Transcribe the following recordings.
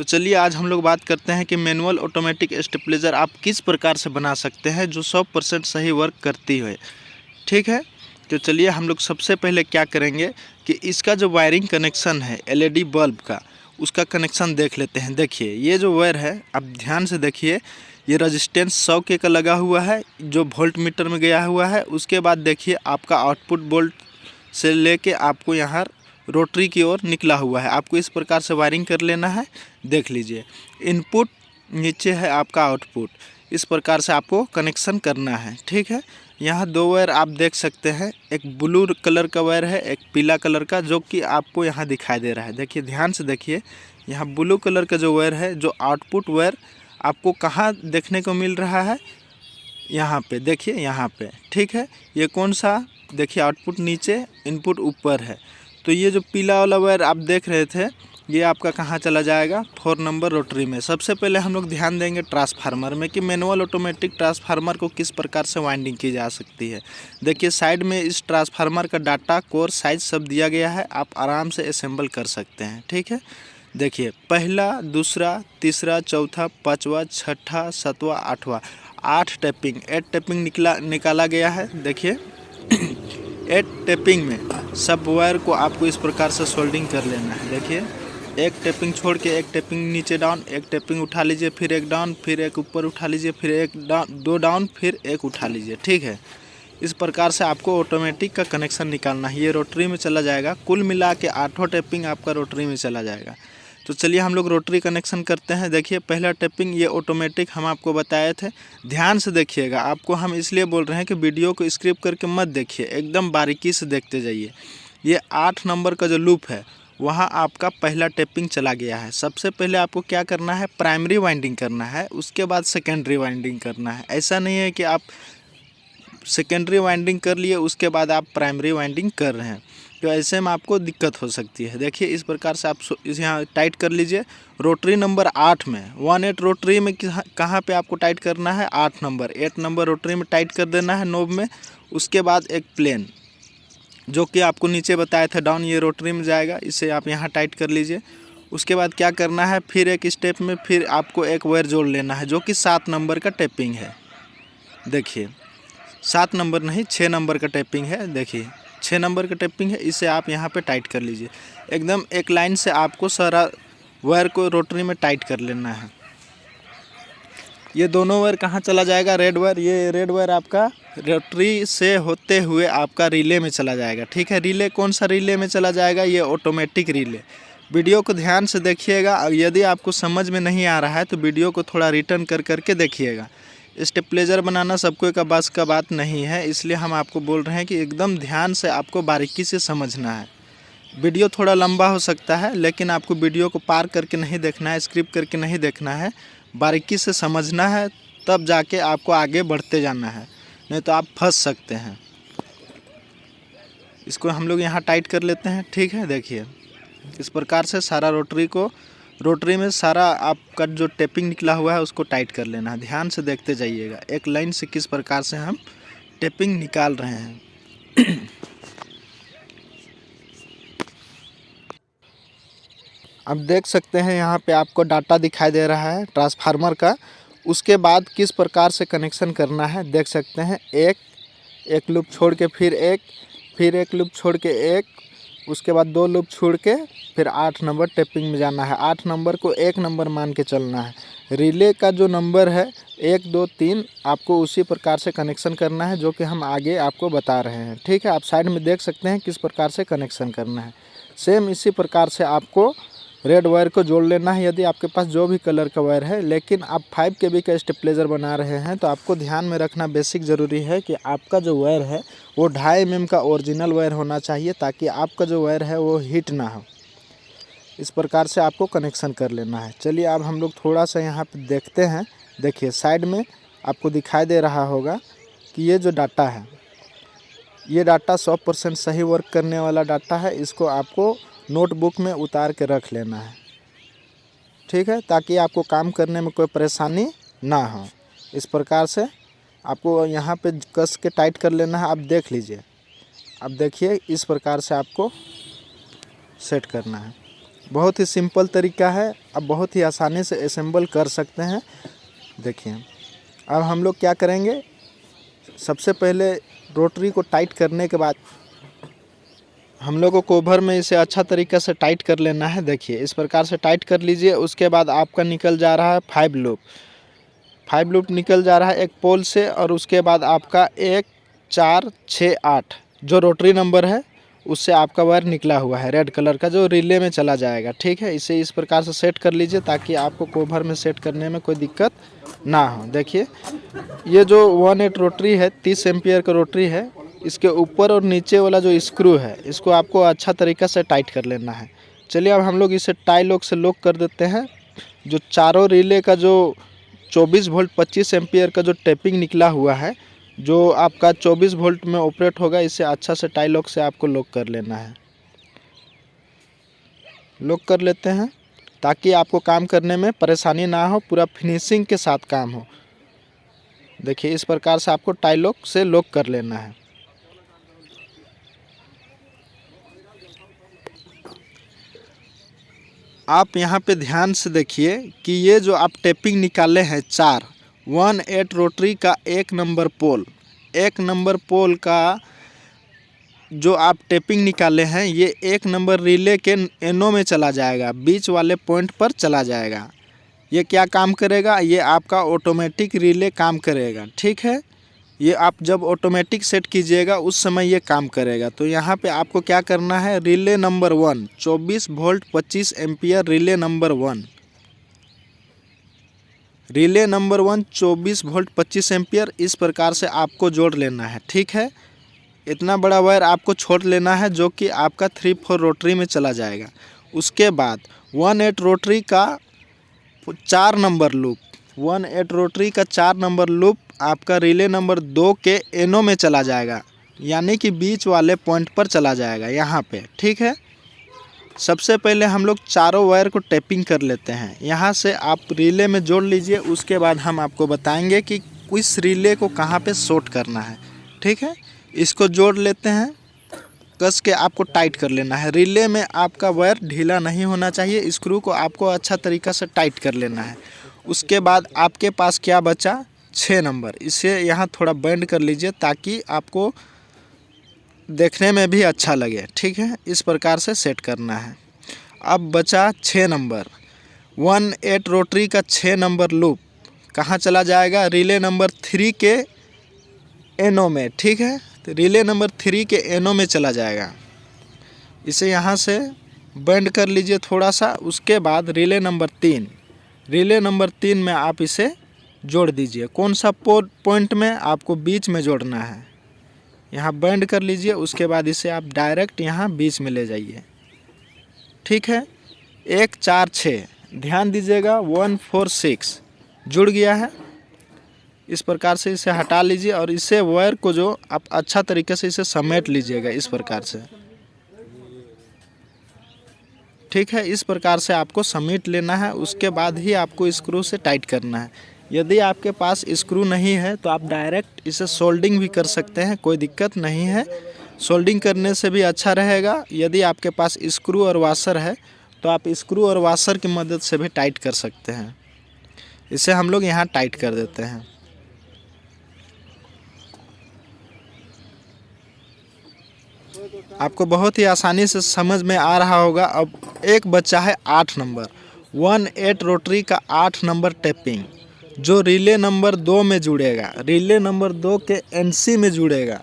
तो चलिए आज हम लोग बात करते हैं कि मैनुअल ऑटोमेटिक स्टेबलाइजर आप किस प्रकार से बना सकते हैं जो 100% सही वर्क करती है। ठीक है, तो चलिए हम लोग सबसे पहले क्या करेंगे कि इसका जो वायरिंग कनेक्शन है एलईडी बल्ब का, उसका कनेक्शन देख लेते हैं। देखिए ये जो वायर है आप ध्यान से देखिए, ये रजिस्टेंस 100 के का लगा हुआ है जो वोल्ट मीटर में गया हुआ है। उसके बाद देखिए आपका आउटपुट वोल्ट से लेके आपको यहाँ रोटरी की ओर निकला हुआ है। आपको इस प्रकार से वायरिंग कर लेना है। देख लीजिए इनपुट नीचे है आपका आउटपुट, इस प्रकार से आपको कनेक्शन करना है। ठीक है, यहाँ दो वायर आप देख सकते हैं, एक ब्लू कलर का वायर है, एक पीला कलर का, जो कि आपको यहाँ दिखाई दे रहा है। देखिए ध्यान से देखिए, यहाँ ब्लू कलर का जो वायर है, जो आउटपुट वायर आपको कहाँ देखने को मिल रहा है, यहाँ पे देखिए, यहाँ पे। ठीक है, ये कौन सा, देखिए आउटपुट नीचे इनपुट ऊपर है। तो ये जो पीला वाला वायर आप देख रहे थे, ये आपका कहाँ चला जाएगा, 4 नंबर रोटरी में। सबसे पहले हम लोग ध्यान देंगे ट्रांसफार्मर में कि मैनुअल ऑटोमेटिक ट्रांसफार्मर को किस प्रकार से वाइंडिंग की जा सकती है। देखिए साइड में इस ट्रांसफार्मर का डाटा, कोर, साइज सब दिया गया है, आप आराम से असेंबल कर सकते हैं। ठीक है, देखिए पहला, दूसरा, तीसरा, चौथा, पाँचवा, छठा, सातवां, आठवां, 8 टैपिंग, 8 टैपिंग निकाला गया है। देखिए 8 टैपिंग में सब वायर को आपको इस प्रकार से सोल्डिंग कर लेना है। देखिए एक टैपिंग छोड़ के एक टैपिंग नीचे डाउन, एक टैपिंग उठा लीजिए, फिर एक डाउन, फिर एक ऊपर उठा लीजिए, फिर एक डाउन, 2 डाउन, फिर एक उठा लीजिए। ठीक है, इस प्रकार से आपको ऑटोमेटिक का कनेक्शन निकालना है। ये रोटरी में चला जाएगा, कुल मिला के 8 टैपिंग आपका रोटरी में चला जाएगा। तो चलिए हम लोग रोटरी कनेक्शन करते हैं। देखिए पहला टैपिंग ये ऑटोमेटिक हम आपको बताए थे, ध्यान से देखिएगा। आपको हम इसलिए बोल रहे हैं कि वीडियो को स्किप करके मत देखिए, एकदम बारीकी से देखते जाइए। ये 8 नंबर का जो लूप है वहाँ आपका पहला टैपिंग चला गया है। सबसे पहले आपको क्या करना है, प्राइमरी वाइंडिंग करना है, उसके बाद सेकेंडरी वाइंडिंग करना है। ऐसा नहीं है कि आप सेकेंडरी वाइंडिंग कर लिए उसके बाद आप प्राइमरी वाइंडिंग कर रहे हैं, तो ऐसे में आपको दिक्कत हो सकती है। देखिए इस प्रकार से आप इसे यहाँ टाइट कर लीजिए। रोटरी नंबर 8 में 18 रोटरी में कहाँ पे आपको टाइट करना है, 8 नंबर रोटरी में टाइट कर देना है नोब में। उसके बाद एक प्लेन जो कि आपको नीचे बताए थे डाउन, ये रोटरी में जाएगा, इसे आप यहाँ टाइट कर लीजिए। उसके बाद क्या करना है, फिर एक स्टेप में फिर आपको एक वायर जोड़ लेना है जो कि 7 नंबर का टैपिंग है। देखिए 7 नंबर नहीं, 6 नंबर का टैपिंग है। देखिए 6 नंबर का टैपिंग है, इसे आप यहाँ पे टाइट कर लीजिए। एकदम एक लाइन से आपको सारा वायर को रोटरी में टाइट कर लेना है। ये दोनों वायर कहाँ चला जाएगा, रेड वायर, ये रेड वायर आपका रोटरी से होते हुए आपका रिले में चला जाएगा। ठीक है, रिले कौन सा रिले में चला जाएगा, ये ऑटोमेटिक रिले। वीडियो को ध्यान से देखिएगा, और यदि आपको समझ में नहीं आ रहा है तो वीडियो को थोड़ा रिटर्न कर करके देखिएगा। स्टेबलाइजर बनाना सबको का बस का बात नहीं है, इसलिए हम आपको बोल रहे हैं कि एकदम ध्यान से आपको बारीकी से समझना है। वीडियो थोड़ा लंबा हो सकता है, लेकिन आपको वीडियो को पार करके नहीं देखना है, स्किप करके नहीं देखना है, बारीकी से समझना है, तब जाके आपको आगे बढ़ते जाना है, नहीं तो आप फंस सकते हैं। इसको हम लोग यहाँ टाइट कर लेते हैं। ठीक है, देखिए इस प्रकार से सारा रोटरी में सारा आपका जो टैपिंग निकला हुआ है उसको टाइट कर लेना है। ध्यान से देखते जाइएगा एक लाइन से किस प्रकार से हम टैपिंग निकाल रहे हैं। आप देख सकते हैं यहाँ पे आपको डाटा दिखाई दे रहा है ट्रांसफार्मर का। उसके बाद किस प्रकार से कनेक्शन करना है देख सकते हैं। एक लूप छोड़ के फिर एक लूप छोड़ के एक, उसके बाद 2 लूप छोड़ के फिर 8 नंबर टैपिंग में जाना है। 8 नंबर को 1 नंबर मान के चलना है। रिले का जो नंबर है 1 2 3 आपको उसी प्रकार से कनेक्शन करना है जो कि हम आगे आपको बता रहे हैं। ठीक है, आप साइड में देख सकते हैं किस प्रकार से कनेक्शन करना है। सेम इसी प्रकार से आपको रेड वायर को जोड़ लेना है, यदि आपके पास जो भी कलर का वायर है। लेकिन आप 5 kb का स्टेबलाइजर बना रहे हैं तो आपको ध्यान में रखना बेसिक ज़रूरी है कि आपका जो वायर है वो 2.5 mm का ओरिजिनल वायर होना चाहिए, ताकि आपका जो वायर है वो हीट ना हो। इस प्रकार से आपको कनेक्शन कर लेना है। चलिए अब हम लोग थोड़ा सा यहाँ पे देखते हैं। देखिए साइड में आपको दिखाई दे रहा होगा कि ये जो डाटा है, ये डाटा 100% सही वर्क करने वाला डाटा है। इसको आपको नोटबुक में उतार के रख लेना है। ठीक है, ताकि आपको काम करने में कोई परेशानी ना हो। इस प्रकार से आपको यहाँ पे कस के टाइट कर लेना है। आप देख लीजिए, अब देखिए इस प्रकार से आपको सेट करना है। बहुत ही सिंपल तरीका है, आप बहुत ही आसानी से असेंबल कर सकते हैं। देखिए अब हम लोग क्या करेंगे, सबसे पहले रोटरी को टाइट करने के बाद हम लोग को कोभर में इसे अच्छा तरीक़े से टाइट कर लेना है। देखिए इस प्रकार से टाइट कर लीजिए। उसके बाद आपका निकल जा रहा है 5 लूप निकल जा रहा है एक पोल से, और उसके बाद आपका 1 4 6 8 जो रोटरी नंबर है उससे आपका वायर निकला हुआ है रेड कलर का, जो रिले में चला जाएगा। ठीक है, इसे इस प्रकार से सेट कर लीजिए ताकि आपको कोभर में सेट करने में कोई दिक्कत ना हो। देखिए ये जो 1/8 रोटरी है, 30 एम्पियर का रोटरी है, इसके ऊपर और नीचे वाला जो स्क्रू है इसको आपको अच्छा तरीक़ा से टाइट कर लेना है। चलिए अब हम लोग इसे टाई लॉक से लॉक कर देते हैं। जो चारों रिले का जो 24 वोल्ट 25 एम्पियर का जो टेपिंग निकला हुआ है, जो आपका 24 वोल्ट में ऑपरेट होगा, इसे अच्छा से टाई लॉक से आपको लॉक कर लेना है। लॉक कर लेते हैं ताकि आपको काम करने में परेशानी ना हो, पूरा फिनिशिंग के साथ काम हो। देखिए इस प्रकार से आपको टाई लॉक से लॉक कर लेना है। आप यहाँ पे ध्यान से देखिए कि ये जो आप टेपिंग निकाले हैं 1/8 रोटरी का 1 नंबर पोल का जो आप टेपिंग निकाले हैं, ये 1 नंबर रिले के एनो में चला जाएगा, बीच वाले पॉइंट पर चला जाएगा। ये क्या काम करेगा, ये आपका ऑटोमेटिक रिले काम करेगा। ठीक है, ये आप जब ऑटोमेटिक सेट कीजिएगा उस समय ये काम करेगा। तो यहाँ पे आपको क्या करना है, relay number 1 24 volt 25 ampere relay number 1 24 volt 25 ampere इस प्रकार से आपको जोड़ लेना है। ठीक है, इतना बड़ा वायर आपको छोड़ लेना है जो कि आपका 3/4 रोटरी में चला जाएगा। उसके बाद 1/8 रोटरी का 4 नंबर लूप 1/8 रोटरी का 4 नंबर लूप आपका रिले नंबर 2 के एनो में चला जाएगा, यानी कि बीच वाले पॉइंट पर चला जाएगा यहाँ पे। ठीक है, सबसे पहले हम लोग चारों वायर को टेपिंग कर लेते हैं। यहाँ से आप रिले में जोड़ लीजिए, उसके बाद हम आपको बताएंगे कि इस रिले को कहाँ पे शॉर्ट करना है। ठीक है, इसको जोड़ लेते हैं, कस के आपको टाइट कर लेना है। रिले में आपका वायर ढीला नहीं होना चाहिए, स्क्रू को आपको अच्छा तरीक़ा से टाइट कर लेना है। उसके बाद आपके पास क्या बचा, 6 नंबर, इसे यहाँ थोड़ा बेंड कर लीजिए ताकि आपको देखने में भी अच्छा लगे। ठीक है, इस प्रकार से सेट करना है। अब बचा 6 नंबर 1/8 रोटरी का 6 नंबर लूप कहाँ चला जाएगा, रिले नंबर 3 के एनो में। ठीक है, तो रिले नंबर 3 के एनो में चला जाएगा। इसे यहाँ से बेंड कर लीजिए थोड़ा सा। उसके बाद रिले नंबर 3 में आप इसे जोड़ दीजिए। कौन सा पॉइंट में, आपको बीच में जोड़ना है। यहाँ बेंड कर लीजिए, उसके बाद इसे आप डायरेक्ट यहाँ बीच में ले जाइए। ठीक है, 1 4 6 ध्यान दीजिएगा, 1 4 6 जुड़ गया है। इस प्रकार से इसे हटा लीजिए और इसे वायर को जो आप अच्छा तरीके से इसे समेट लीजिएगा इस प्रकार से। ठीक है, इस प्रकार से आपको समेट लेना है। उसके बाद ही आपको स्क्रू से टाइट करना है। यदि आपके पास स्क्रू नहीं है तो आप डायरेक्ट इसे सोल्डिंग भी कर सकते हैं, कोई दिक्कत नहीं है। सोल्डिंग करने से भी अच्छा रहेगा। यदि आपके पास स्क्रू और वाशर है तो आप स्क्रू और वाशर की मदद से भी टाइट कर सकते हैं। इसे हम लोग यहाँ टाइट कर देते हैं। आपको बहुत ही आसानी से समझ में आ रहा होगा। अब एक बच्चा है 8 नंबर 1/8 रोटरी का 8 नंबर टेपिंग, जो रिले नंबर 2 में जुड़ेगा, रिले नंबर 2 के एनसी में जुड़ेगा,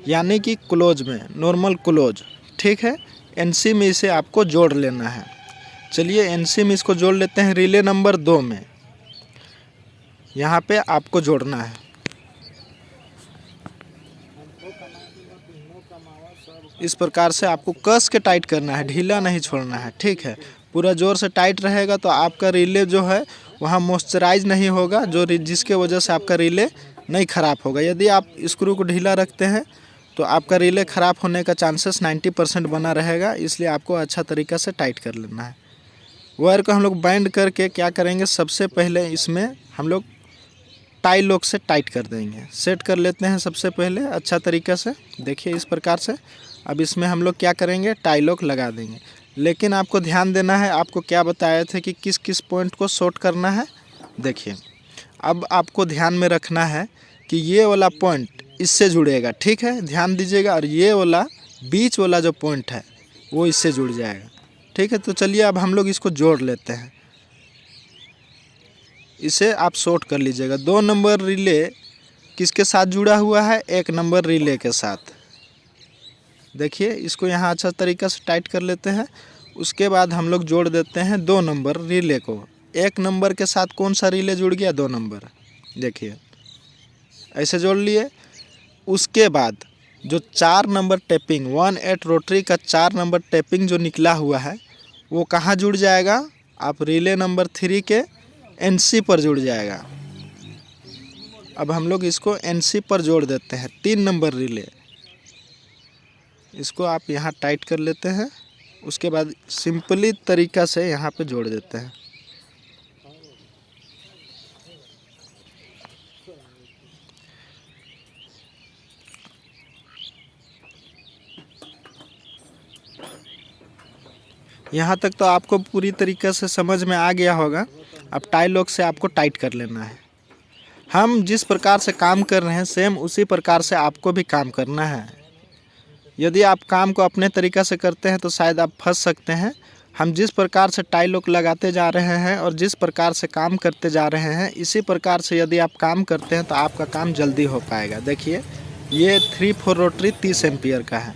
यानी कि क्लोज में, नॉर्मल क्लोज। ठीक है, एनसी में इसे आपको जोड़ लेना है। चलिए एनसी में इसको जोड़ लेते हैं। रिले नंबर 2 में यहाँ पे आपको जोड़ना है। इस प्रकार से आपको कस के टाइट करना है, ढीला नहीं छोड़ना है। ठीक है, पूरा ज़ोर से टाइट रहेगा तो आपका रिले जो है वहाँ मॉइस्चराइज नहीं होगा, जिसके वजह से आपका रिले नहीं ख़राब होगा। यदि आप स्क्रू को ढीला रखते हैं तो आपका रिले ख़राब होने का चांसेस 90% बना रहेगा। इसलिए आपको अच्छा तरीक़ा से टाइट कर लेना है। वायर को हम लोग बाइंड करके क्या करेंगे, सबसे पहले इसमें हम लोग टाई लॉक से टाइट कर देंगे। सेट कर लेते हैं सबसे पहले अच्छा तरीक़ा से। देखिए इस प्रकार से। अब इसमें हम लोग क्या करेंगे, टाई लॉक लगा देंगे। लेकिन आपको ध्यान देना है, आपको क्या बताए थे कि किस किस पॉइंट को शॉर्ट करना है। देखिए, अब आपको ध्यान में रखना है कि ये वाला पॉइंट इससे जुड़ेगा, ठीक है, ध्यान दीजिएगा। और ये वाला बीच वाला जो पॉइंट है वो इससे जुड़ जाएगा, ठीक है। तो चलिए अब हम लोग इसको जोड़ लेते हैं। इसे आप शॉर्ट कर लीजिएगा। 2 नंबर रिले किसके साथ जुड़ा हुआ है? 1 नंबर रिले के साथ। देखिए, इसको यहाँ अच्छा तरीक़ा से टाइट कर लेते हैं। उसके बाद हम लोग जोड़ देते हैं 2 नंबर रिले को। 1 नंबर के साथ कौन सा रिले जुड़ गया? 2 नंबर। देखिए, ऐसे जोड़ लिए। उसके बाद जो 4 नंबर टैपिंग 1/8 रोटरी का 4 नंबर टैपिंग जो निकला हुआ है वो कहाँ जुड़ जाएगा? आप रिले नंबर 3 के NC पर जुड़ जाएगा। अब हम लोग इसको NC पर जोड़ देते हैं। 3 नंबर रिले, इसको आप यहाँ टाइट कर लेते हैं। उसके बाद सिंपली तरीक़ा से यहाँ पे जोड़ देते हैं। यहाँ तक तो आपको पूरी तरीक़े से समझ में आ गया होगा। अब टाई लॉक से आपको टाइट कर लेना है। हम जिस प्रकार से काम कर रहे हैं सेम उसी प्रकार से आपको भी काम करना है। यदि आप काम को अपने तरीक़े से करते हैं तो शायद आप फंस सकते हैं। हम जिस प्रकार से टाई लॉक लगाते जा रहे हैं और जिस प्रकार से काम करते जा रहे हैं, इसी प्रकार से यदि आप काम करते हैं तो आपका काम जल्दी हो पाएगा। देखिए, ये 3/4 रोटरी 30 एम्पियर का है,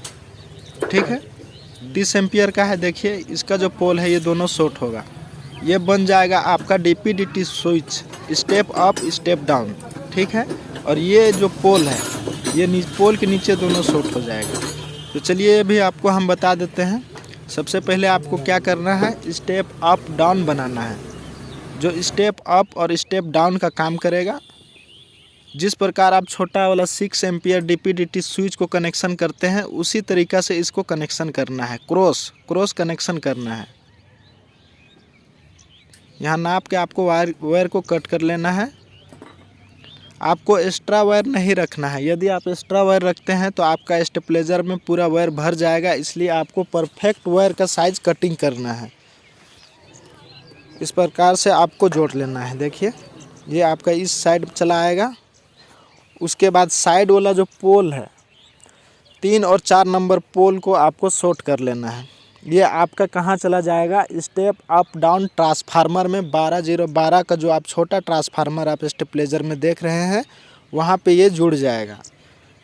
ठीक है, 30 एम्पियर का है। देखिए, इसका जो पोल है ये दोनों शॉर्ट होगा। ये बन जाएगा आपका DP-DT switch, step up step down, ठीक है। और ये जो पोल है ये पोल के नीचे दोनों शॉर्ट हो जाएगा। तो चलिए ये भी आपको हम बता देते हैं। सबसे पहले आपको क्या करना है? स्टेप अप डाउन बनाना है। जो स्टेप अप और स्टेप डाउन का काम करेगा, जिस प्रकार आप छोटा वाला 6 एम्पियर DP-DT स्विच को कनेक्शन करते हैं उसी तरीक़ा से इसको कनेक्शन करना है। क्रॉस कनेक्शन करना है। यहाँ नाप के आपको वायर को कट कर लेना है। आपको एक्स्ट्रा वायर नहीं रखना है। यदि आप एक्स्ट्रा वायर रखते हैं तो आपका स्टेपलेजर में पूरा वायर भर जाएगा। इसलिए आपको परफेक्ट वायर का साइज कटिंग करना है। इस प्रकार से आपको जोड़ लेना है। देखिए, ये आपका इस साइड चला आएगा। उसके बाद साइड वाला जो पोल है 3 और 4 नंबर पोल को आपको शॉर्ट कर लेना है। ये आपका कहाँ चला जाएगा? स्टेप अप डाउन ट्रांसफार्मर में 12012 का जो आप छोटा ट्रांसफार्मर आप स्टेपलेजर में देख रहे हैं वहाँ पे ये जुड़ जाएगा।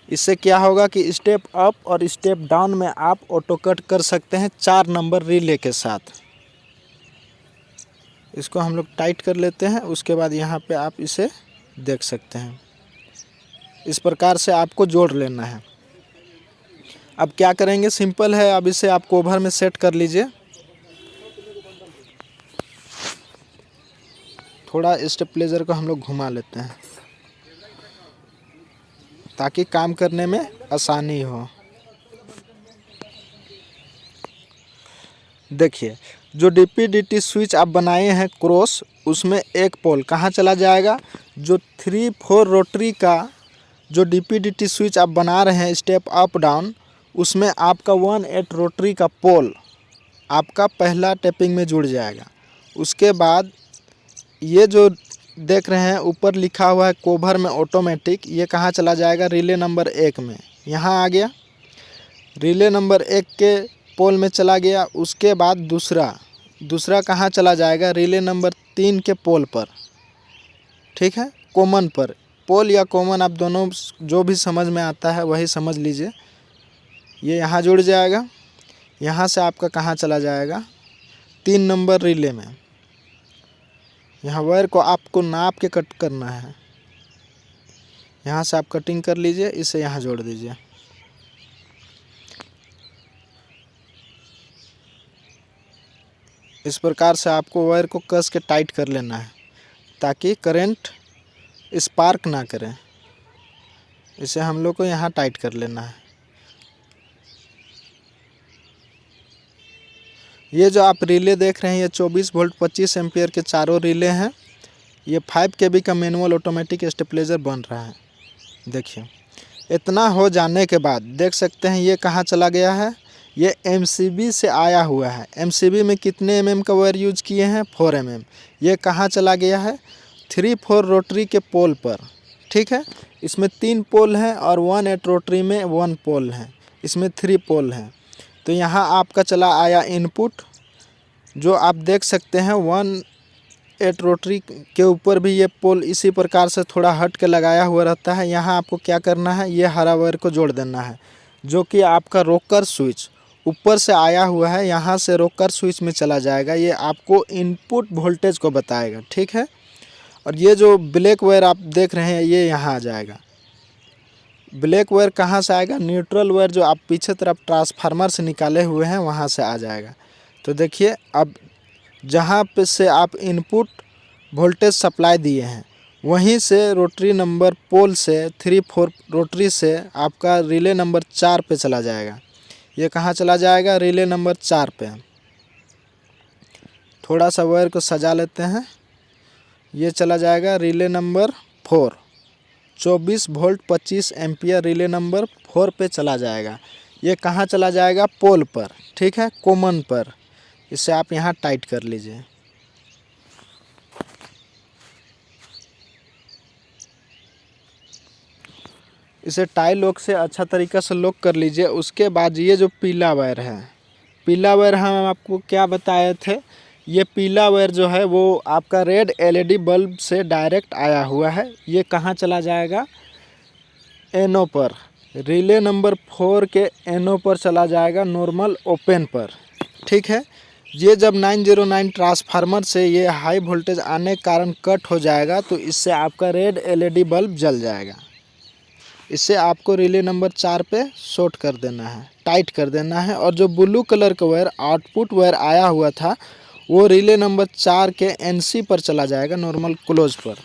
इससे क्या होगा कि स्टेप अप और स्टेप डाउन में आप ऑटो कट कर सकते हैं 4 नंबर रिले के साथ। इसको हम लोग टाइट कर लेते हैं। उसके बाद यहाँ पे आप इसे देख सकते हैं। इस प्रकार से आपको जोड़ लेना है। अब क्या करेंगे? सिंपल है। अब इसे आप कवर में सेट कर लीजिए। थोड़ा स्टेपलेजर को हम लोग घुमा लेते हैं ताकि काम करने में आसानी हो। देखिए, जो DP-DT स्विच आप बनाए हैं क्रॉस, उसमें एक पोल कहाँ चला जाएगा? जो 3/4 रोटरी का जो DP-DT स्विच आप बना रहे हैं स्टेप अप डाउन, उसमें आपका 1/8 रोटरी का पोल आपका पहला टैपिंग में जुड़ जाएगा। उसके बाद ये जो देख रहे हैं ऊपर लिखा हुआ है कवर में ऑटोमेटिक, ये कहाँ चला जाएगा? रिले नंबर 1 में। यहाँ आ गया, रिले नंबर 1 के पोल में चला गया। उसके बाद दूसरा कहाँ चला जाएगा? रिले नंबर 3 के पोल पर, ठीक है, कॉमन पर। पोल या कॉमन आप दोनों जो भी समझ में आता है वही समझ लीजिए। ये यहाँ जुड़ जाएगा। यहाँ से आपका कहाँ चला जाएगा? 3 नंबर रिले में। यहाँ वायर को आपको नाप के कट करना है। यहाँ से आप कटिंग कर लीजिए, इसे यहाँ जोड़ दीजिए। इस प्रकार से आपको वायर को कस के टाइट कर लेना है ताकि करंट स्पार्क ना करें। इसे हम लोग को यहाँ टाइट कर लेना है। ये जो आप रिले देख रहे हैं ये 24 वोल्ट 25 एम्पियर के चारों रिले हैं। ये 5 kV का मैनुअल ऑटोमेटिक स्टेपलेजर बन रहा है। देखिए, इतना हो जाने के बाद देख सकते हैं ये कहाँ चला गया है? ये MCB से आया हुआ है। MCB में कितने mm का वायर यूज किए हैं? 4 mm। ये कहाँ चला गया है? 3-4 रोटरी के पोल पर। ठीक है, इसमें 3 पोल हैं और 1-8 रोटरी में 1 पोल है, इसमें 3 पोल हैं। तो यहाँ आपका चला आया इनपुट, जो आप देख सकते हैं 1-8 रोटरी के ऊपर भी ये पोल इसी प्रकार से थोड़ा हट के लगाया हुआ रहता है। यहाँ आपको क्या करना है, ये हरा वायर को जोड़ देना है, जो कि आपका रोकर स्विच ऊपर से आया हुआ है, यहाँ से रोकर स्विच में चला जाएगा। ये आपको इनपुट वोल्टेज को बताएगा। ठीक है, और ये जो ब्लैक वायर आप देख रहे हैं ये यहाँ आ जाएगा। ब्लैक वायर कहाँ से आएगा? न्यूट्रल वायर जो आप पीछे तरफ ट्रांसफार्मर से निकाले हुए हैं वहाँ से आ जाएगा। तो देखिए, अब जहाँ पे से आप इनपुट वोल्टेज सप्लाई दिए हैं वहीं से रोटरी नंबर पोल से 3-4 रोटरी से आपका रिले नंबर 4 पे चला जाएगा। ये कहाँ चला जाएगा? रिले नंबर 4 पे। थोड़ा सा वायर को सजा लेते हैं। ये चला जाएगा relay number 4, 24 volt 25 ampere relay number 4 पे चला जाएगा। ये कहाँ चला जाएगा? पोल पर। ठीक है, कॉमन पर। इसे आप यहाँ टाइट कर लीजिए। इसे टाई लॉक से अच्छा तरीक़ा से लॉक कर लीजिए। उसके बाद ये जो पीला वायर है, पीला वायर हम आपको क्या बताए थे, ये पीला वायर जो है वो आपका रेड LED बल्ब से डायरेक्ट आया हुआ है। ये कहाँ चला जाएगा? NO पर, रिले नंबर 4 के NO पर चला जाएगा, नॉर्मल ओपन पर। ठीक है, ये जब 909 ट्रांसफार्मर से ये हाई वोल्टेज आने के कारण कट हो जाएगा तो इससे आपका रेड LED बल्ब जल जाएगा। इसे आपको रिले नंबर 4 पे शॉर्ट कर देना है, टाइट कर देना है। और जो ब्लू कलर का वायर आउटपुट वायर आया हुआ था वो रिले नंबर 4 के NC पर चला जाएगा, नॉर्मल क्लोज पर।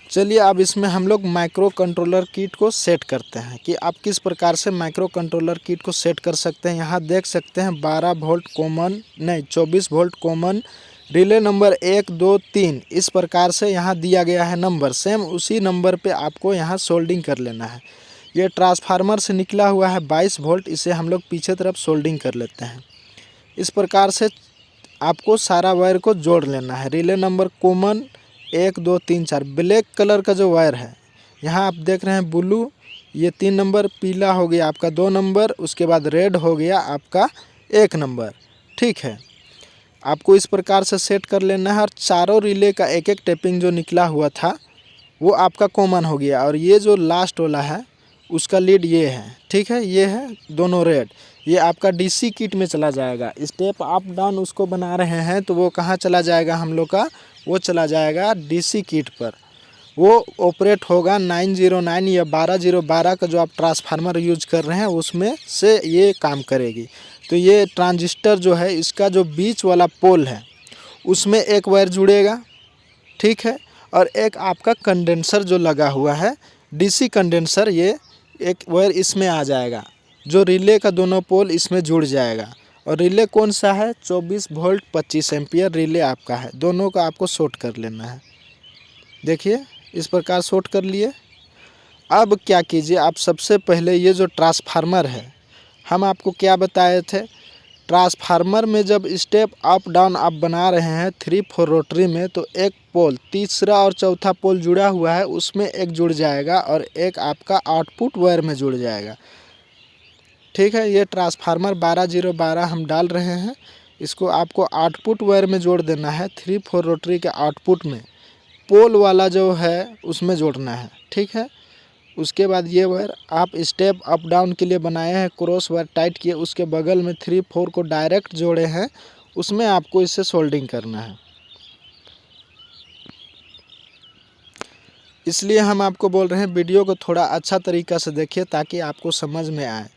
चलिए अब इसमें हम लोग माइक्रो कंट्रोलर किट को सेट करते हैं कि आप किस प्रकार से माइक्रो कंट्रोलर किट को सेट कर सकते हैं। यहाँ देख सकते हैं 12 वोल्ट कॉमन, नहीं 24 वोल्ट कॉमन, रिले नंबर 1, 2, 3 इस प्रकार से यहाँ दिया गया है नंबर। सेम उसी नंबर पे आपको यहाँ सोल्डिंग कर लेना है। ये ट्रांसफार्मर से निकला हुआ है 22 वोल्ट, इसे हम लोग पीछे तरफ सोल्डिंग कर लेते हैं। इस प्रकार से आपको सारा वायर को जोड़ लेना है। Relay number common 1, 2, 3, 4 black colour का जो वायर है, यहाँ आप देख रहे हैं ब्लू, ये 3 नंबर, पीला हो गया आपका 2 नंबर, उसके बाद रेड हो गया आपका 1 नंबर। ठीक है, आपको इस प्रकार से सेट कर लेना है। और चारों रिले का एक एक टेपिंग जो निकला हुआ था वो आपका कॉमन हो गया। और ये जो लास्ट वाला है उसका लीड ये है। ठीक है, ये है दोनों रेड, ये आपका DC किट में चला जाएगा। स्टेप अप डाउन उसको बना रहे हैं तो वो कहाँ चला जाएगा हम लोग का? वो चला जाएगा DC किट पर। वो ऑपरेट होगा 909 या 12012 का जो आप ट्रांसफार्मर यूज कर रहे हैं उसमें से ये काम करेगी। तो ये ट्रांजिस्टर जो है इसका जो बीच वाला पोल है उसमें एक वायर जुड़ेगा। ठीक है, और एक आपका कंडेंसर जो लगा हुआ है DC कंडेंसर, ये एक वायर इसमें आ जाएगा, जो रिले का दोनों पोल इसमें जुड़ जाएगा। और रिले कौन सा है? 24 वोल्ट 25 एम्पियर रिले आपका है। दोनों का आपको शॉर्ट कर लेना है। देखिए इस प्रकार शॉर्ट कर लिए। अब क्या कीजिए, आप सबसे पहले ये जो ट्रांसफार्मर है, हम आपको क्या बताए थे, ट्रांसफार्मर में जब स्टेप अप डाउन आप बना रहे हैं 3-4 रोटरी में, तो एक पोल, तीसरा और चौथा पोल जुड़ा हुआ है उसमें एक जुड़ जाएगा और एक आपका आउटपुट वायर में जुड़ जाएगा। ठीक है, ये ट्रांसफार्मर 12012 हम डाल रहे हैं, इसको आपको आउटपुट वायर में जोड़ देना है। 3-4 रोटरी के आउटपुट में पोल वाला जो है उसमें जोड़ना है। ठीक है, उसके बाद ये वायर आप स्टेप अप डाउन के लिए बनाए हैं, क्रॉस वायर टाइट किए, उसके बगल में 3-4 को डायरेक्ट जोड़े हैं, उसमें आपको इसे सोल्डिंग करना है। इसलिए हम आपको बोल रहे हैं वीडियो को थोड़ा अच्छा तरीक़ा से देखिए ताकि आपको समझ में आए।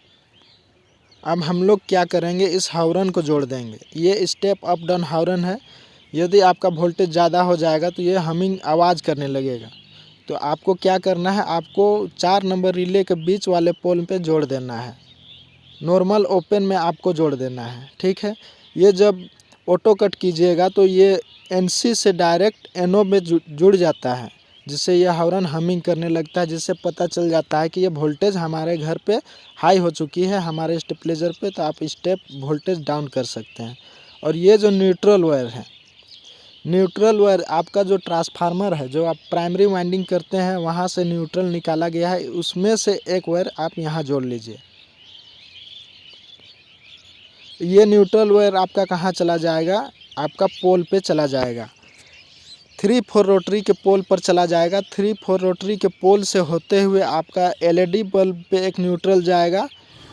अब हम लोग क्या करेंगे, इस हॉर्न को जोड़ देंगे। ये स्टेप अप डाउन हॉर्न है। यदि आपका वोल्टेज ज़्यादा हो जाएगा तो ये हमिंग आवाज़ करने लगेगा। तो आपको क्या करना है, आपको 4 नंबर रिले के बीच वाले पोल पे जोड़ देना है, नॉर्मल ओपन में आपको जोड़ देना है। ठीक है, ये जब ऑटो कट कीजिएगा तो ये NC से डायरेक्ट NO में जुड़ जाता है। जिससे यह हॉर्न हमिंग करने लगता है, जिससे पता चल जाता है कि ये वोल्टेज हमारे घर पे हाई हो चुकी है हमारे स्टेबलाइजर पे, तो आप स्टेप वोल्टेज डाउन कर सकते हैं। और ये जो न्यूट्रल वायर है, न्यूट्रल वायर आपका जो ट्रांसफार्मर है, जो आप प्राइमरी वाइंडिंग करते हैं वहाँ से न्यूट्रल निकाला गया है, उसमें से एक वायर आप यहाँ जोड़ लीजिए। ये न्यूट्रल वायर आपका कहाँ चला जाएगा, आपका पोल पे चला जाएगा, 3-4 रोटरी के पोल पर चला जाएगा। 3-4 रोटरी के पोल से होते हुए आपका एलईडी बल्ब पे एक न्यूट्रल जाएगा,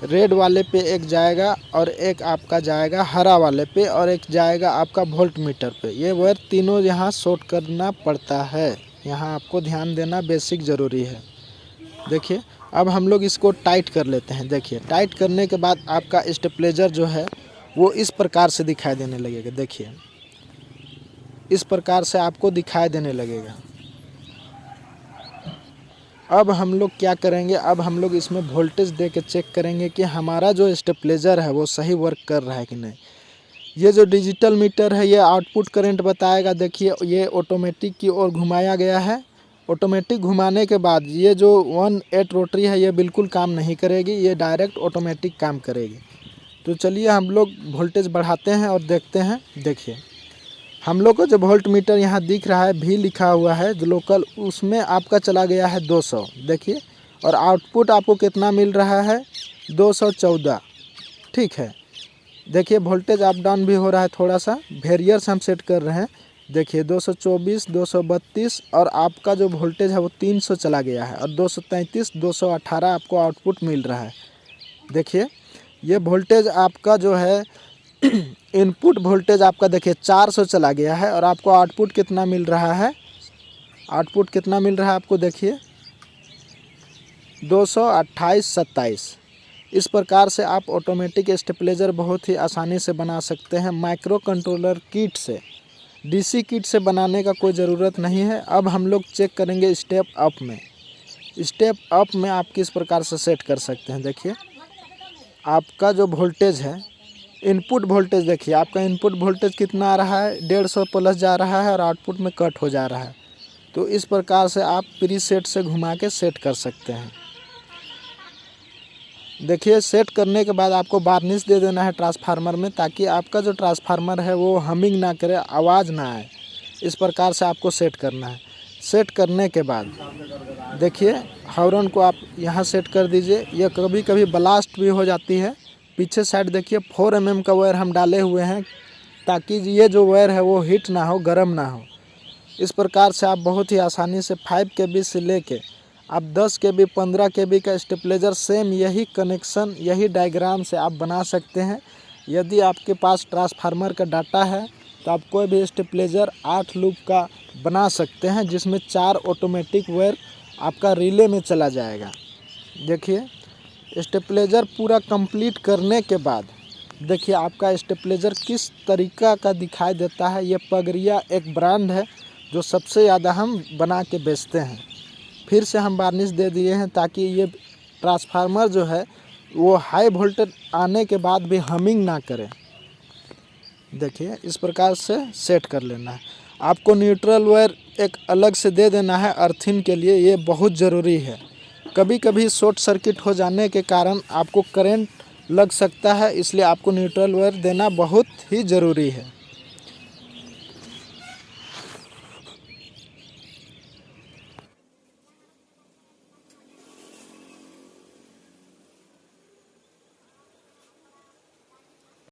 रेड वाले पे एक जाएगा, और एक आपका जाएगा हरा वाले पे, और एक जाएगा आपका वोल्ट मीटर पे। ये वायर तीनों यहाँ शॉर्ट करना पड़ता है, यहाँ आपको ध्यान देना बेसिक ज़रूरी है। देखिए अब हम लोग इसको टाइट कर लेते हैं। देखिए टाइट करने के बाद आपका स्टेबलाइजर जो है वो इस प्रकार से दिखाई देने लगेगा। देखिए इस प्रकार से आपको दिखाई देने लगेगा। अब हम लोग क्या करेंगे, अब हम लोग इसमें वोल्टेज दे के चेक करेंगे कि हमारा जो स्टेबलाइजर है वो सही वर्क कर रहा है कि नहीं। ये जो डिजिटल मीटर है ये आउटपुट करंट बताएगा। देखिए ये ऑटोमेटिक की ओर घुमाया गया है। ऑटोमेटिक घुमाने के बाद ये जो 1/8 रोटरी है ये बिल्कुल काम नहीं करेगी, ये डायरेक्ट ऑटोमेटिक काम करेगी। तो चलिए हम लोग वोल्टेज बढ़ाते हैं और देखते हैं। देखिए हम लोग को जो वोल्ट मीटर यहाँ दिख रहा है, भी लिखा हुआ है जो लोकल, उसमें आपका चला गया है 200। देखिए और आउटपुट आपको कितना मिल रहा है, 214। ठीक है, देखिए वोल्टेज अप डाउन भी हो रहा है, थोड़ा सा वेरियर्स हम सेट कर रहे हैं। देखिए 224, 232 और आपका जो वोल्टेज है वो 300 चला गया है, और 233, 218 आपको आउटपुट मिल रहा है। देखिए ये वोल्टेज आपका जो है इनपुट वोल्टेज आपका देखिए 400 चला गया है, और आपको आउटपुट कितना मिल रहा है, आउटपुट कितना मिल रहा है आपको, देखिए 228-27। इस प्रकार से आप ऑटोमेटिक स्टेबलाइजर बहुत ही आसानी से बना सकते हैं माइक्रो कंट्रोलर किट से। डीसी किट से बनाने का कोई ज़रूरत नहीं है। अब हम लोग चेक करेंगे स्टेप अप में। स्टेप अप में आप किस प्रकार से सेट कर सकते हैं। देखिए आपका जो वोल्टेज है, इनपुट वोल्टेज, देखिए आपका इनपुट वोल्टेज कितना आ रहा है, 150 प्लस जा रहा है, और आउटपुट में कट हो जा रहा है। तो इस प्रकार से आप प्रीसेट से घुमा के सेट कर सकते हैं। देखिए सेट करने के बाद आपको वार्निश दे देना है ट्रांसफार्मर में, ताकि आपका जो ट्रांसफार्मर है वो हमिंग ना करे, आवाज़ ना आए। इस प्रकार से आपको सेट करना है। सेट करने के बाद देखिए हॉर्न को आप यहाँ सेट कर दीजिए। यह कभी कभी ब्लास्ट भी हो जाती है। पीछे साइड देखिए 4 mm का वायर हम डाले हुए हैं, ताकि ये जो वायर है वो हीट ना हो, गर्म ना हो। इस प्रकार से आप बहुत ही आसानी से 5 kb से लेके आप 10 kb 15 kb का स्टेबलाइजर सेम यही कनेक्शन, यही डायग्राम से आप बना सकते हैं। यदि आपके पास ट्रांसफार्मर का डाटा है तो आप कोई भी स्टेबलाइजर 8 लूप का बना सकते हैं, जिसमें 4 ऑटोमेटिक वायर आपका रिले में चला जाएगा। देखिए स्टेबलाइजर पूरा कंप्लीट करने के बाद देखिए आपका स्टेबलाइजर किस तरीका का दिखाई देता है। ये पगरिया एक ब्रांड है जो सबसे ज़्यादा हम बना के बेचते हैं। फिर से हम वार्निश दे दिए हैं, ताकि ये ट्रांसफार्मर जो है वो हाई वोल्टेज आने के बाद भी हमिंग ना करे। देखिए इस प्रकार से सेट कर लेना है। आपको न्यूट्रल वायर एक अलग से दे देना है अर्थिंग के लिए, ये बहुत ज़रूरी है। कभी कभी शॉर्ट सर्किट हो जाने के कारण आपको करंट लग सकता है, इसलिए आपको न्यूट्रल वायर देना बहुत ही ज़रूरी है।